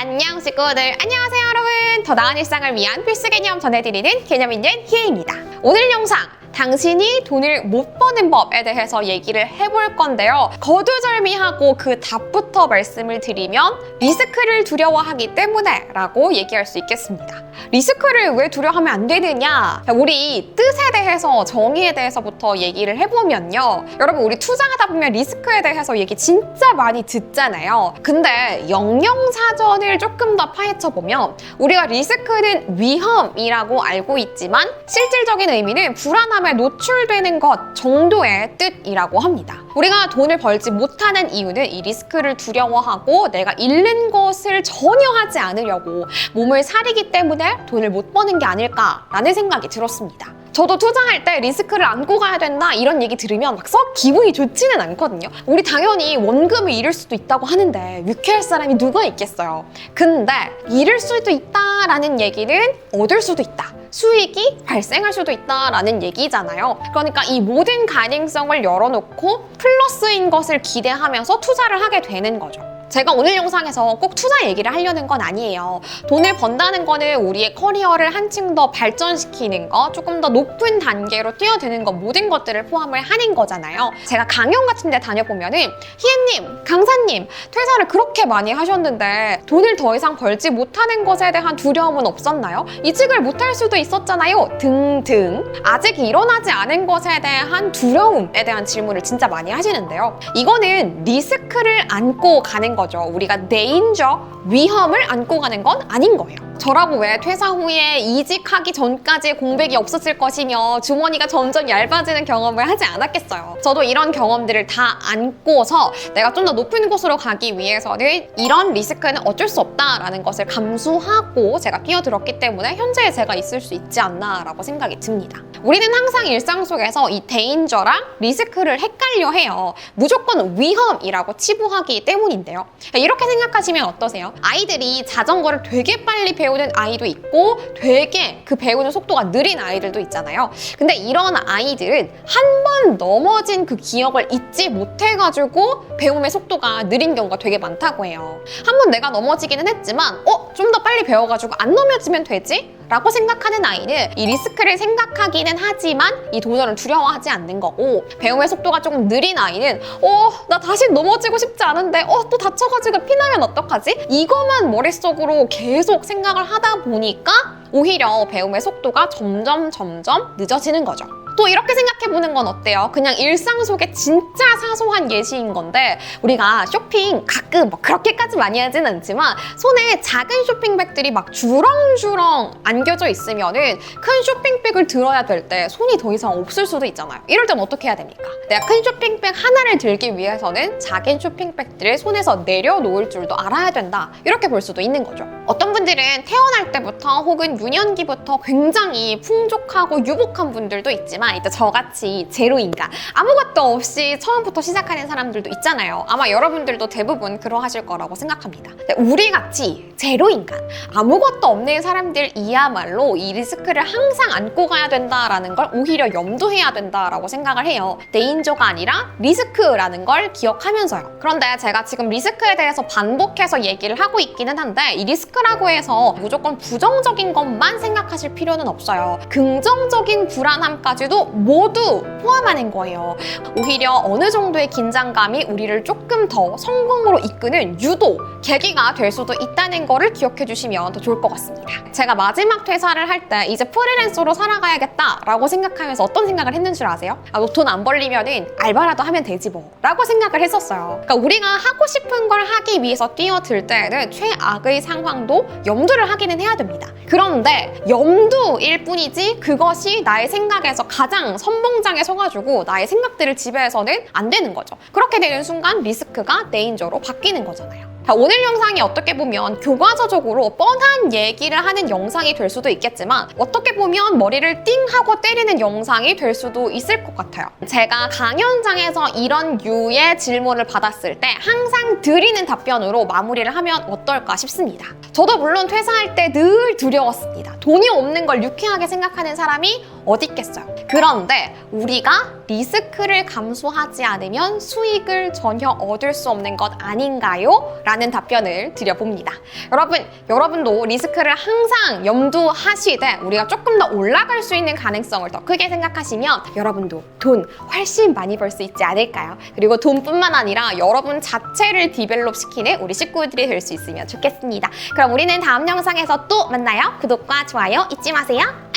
안녕 친구들, 안녕하세요 여러분. 더 나은 일상을 위한 필수 개념 전해드리는 개념인연 희애입니다. 오늘 영상 당신이 돈을 못 버는 법에 대해서 얘기를 해볼 건데요. 거두절미하고 그 답부터 말씀을 드리면 리스크를 두려워하기 때문에 라고 얘기할 수 있겠습니다. 리스크를 왜 두려워하면 안 되느냐? 우리 뜻에 대해서, 정의에 대해서부터 얘기를 해보면요. 여러분, 우리 투자하다 보면 리스크에 대해서 얘기 진짜 많이 듣잖아요. 근데 영영사전을 조금 더 파헤쳐보면 우리가 리스크는 위험이라고 알고 있지만 실질적인 의미는 불안함에 노출되는 것 정도의 뜻이라고 합니다. 우리가 돈을 벌지 못하는 이유는 이 리스크를 두려워하고 내가 잃는 것을 전혀 하지 않으려고 몸을 사리기 때문에 돈을 못 버는 게 아닐까라는 생각이 들었습니다. 저도 투자할 때 리스크를 안고 가야 된다 이런 얘기 들으면 막 썩 기분이 좋지는 않거든요. 우리 당연히 원금을 잃을 수도 있다고 하는데 유쾌할 사람이 누가 있겠어요. 근데 잃을 수도 있다라는 얘기는 얻을 수도 있다. 수익이 발생할 수도 있다라는 얘기잖아요. 그러니까 이 모든 가능성을 열어놓고 플러스인 것을 기대하면서 투자를 하게 되는 거죠. 제가 오늘 영상에서 꼭 투자 얘기를 하려는 건 아니에요. 돈을 번다는 거는 우리의 커리어를 한층 더 발전시키는 거, 조금 더 높은 단계로 뛰어드는 거, 모든 것들을 포함을 하는 거잖아요. 제가 강연 같은 데 다녀보면은 희애님, 강사님, 퇴사를 그렇게 많이 하셨는데 돈을 더 이상 벌지 못하는 것에 대한 두려움은 없었나요? 이직을 못할 수도 있었잖아요. 등등. 아직 일어나지 않은 것에 대한 두려움에 대한 질문을 진짜 많이 하시는데요. 이거는 리스크를 안고 가는 거죠. 우리가 데인저, 위험을 안고 가는 건 아닌 거예요. 저라고 왜 퇴사 후에 이직하기 전까지 공백이 없었을 것이며 주머니가 점점 얇아지는 경험을 하지 않았겠어요. 저도 이런 경험들을 다 안고서 내가 좀 더 높은 곳으로 가기 위해서는 이런 리스크는 어쩔 수 없다라는 것을 감수하고 제가 뛰어들었기 때문에 현재의 제가 있을 수 있지 않나라고 생각이 듭니다. 우리는 항상 일상 속에서 이 데인저랑 리스크를 헷갈려 해요. 무조건 위험이라고 치부하기 때문인데요. 이렇게 생각하시면 어떠세요? 아이들이 자전거를 되게 빨리 배우는 아이도 있고 되게 그 배우는 속도가 느린 아이들도 있잖아요. 근데 이런 아이들은 한 번 넘어진 그 기억을 잊지 못해가지고 배움의 속도가 느린 경우가 되게 많다고 해요. 한 번 내가 넘어지기는 했지만 좀 더 빨리 배워가지고 안 넘어지면 되지? 라고 생각하는 아이는 이 리스크를 생각하기는 하지만 이 도전을 두려워하지 않는 거고, 배움의 속도가 조금 느린 아이는 나 다시 넘어지고 싶지 않은데 또 다쳐가지고 피나면 어떡하지? 이거만 머릿속으로 계속 생각을 하다 보니까 오히려 배움의 속도가 점점 늦어지는 거죠. 또 이렇게 생각해보는 건 어때요? 그냥 일상 속에 진짜 사소한 예시인 건데, 우리가 쇼핑 가끔 그렇게까지 많이 하진 않지만 손에 작은 쇼핑백들이 막 주렁주렁 안겨져 있으면은 큰 쇼핑백을 들어야 될 때 손이 더 이상 없을 수도 있잖아요. 이럴 땐 어떻게 해야 됩니까? 내가 큰 쇼핑백 하나를 들기 위해서는 작은 쇼핑백들을 손에서 내려놓을 줄도 알아야 된다. 이렇게 볼 수도 있는 거죠. 어떤 분들은 태어날 때부터 혹은 유년기부터 굉장히 풍족하고 유복한 분들도 있지만, 이제 저같이 제로인간, 아무것도 없이 처음부터 시작하는 사람들도 있잖아요. 아마 여러분들도 대부분 그러하실 거라고 생각합니다. 우리같이 제로인간, 아무것도 없는 사람들이야말로 이 리스크를 항상 안고 가야 된다라는 걸 오히려 염두해야 된다라고 생각을 해요. 데인저가 아니라 리스크라는 걸 기억하면서요. 그런데 제가 지금 리스크에 대해서 반복해서 얘기를 하고 있기는 한데, 이 리스크라고 해서 무조건 부정적인 것만 생각하실 필요는 없어요. 긍정적인 불안함까지도 모두 포함하는 거예요. 오히려 어느 정도의 긴장감이 우리를 조금 더 성공으로 이끄는 유도, 계기가 될 수도 있다는 거를 기억해 주시면 더 좋을 것 같습니다. 제가 마지막 퇴사를 할 때 이제 프리랜서로 살아가야겠다라고 생각하면서 어떤 생각을 했는 줄 아세요? 돈 안 벌리면은 알바라도 하면 되지 뭐 라고 생각을 했었어요. 그러니까 우리가 하고 싶은 걸 하기 위해서 뛰어들 때는 최악의 상황도 염두를 하기는 해야 됩니다. 그런데 염두일 뿐이지 그것이 나의 생각에서 가장 선봉장에 서가지고 나의 생각들을 지배해서는 안 되는 거죠. 그렇게 되는 순간 리스크가 데인저로 바뀌는 거잖아요. 오늘 영상이 어떻게 보면 교과서적으로 뻔한 얘기를 하는 영상이 될 수도 있겠지만, 어떻게 보면 머리를 띵 하고 때리는 영상이 될 수도 있을 것 같아요. 제가 강연장에서 이런 류의 질문을 받았을 때 항상 드리는 답변으로 마무리를 하면 어떨까 싶습니다. 저도 물론 퇴사할 때 늘 두려웠습니다. 돈이 없는 걸 유쾌하게 생각하는 사람이 어디 있겠어요. 그런데 우리가 리스크를 감수하지 않으면 수익을 전혀 얻을 수 없는 것 아닌가요? 라는 답변을 드려봅니다. 여러분도 리스크를 항상 염두하시되 우리가 조금 더 올라갈 수 있는 가능성을 더 크게 생각하시면 여러분도 돈 훨씬 많이 벌 수 있지 않을까요? 그리고 돈뿐만 아니라 여러분 자체를 디벨롭 시키는 우리 식구들이 될 수 있으면 좋겠습니다. 그럼 우리는 다음 영상에서 또 만나요. 구독과 좋아요 잊지 마세요.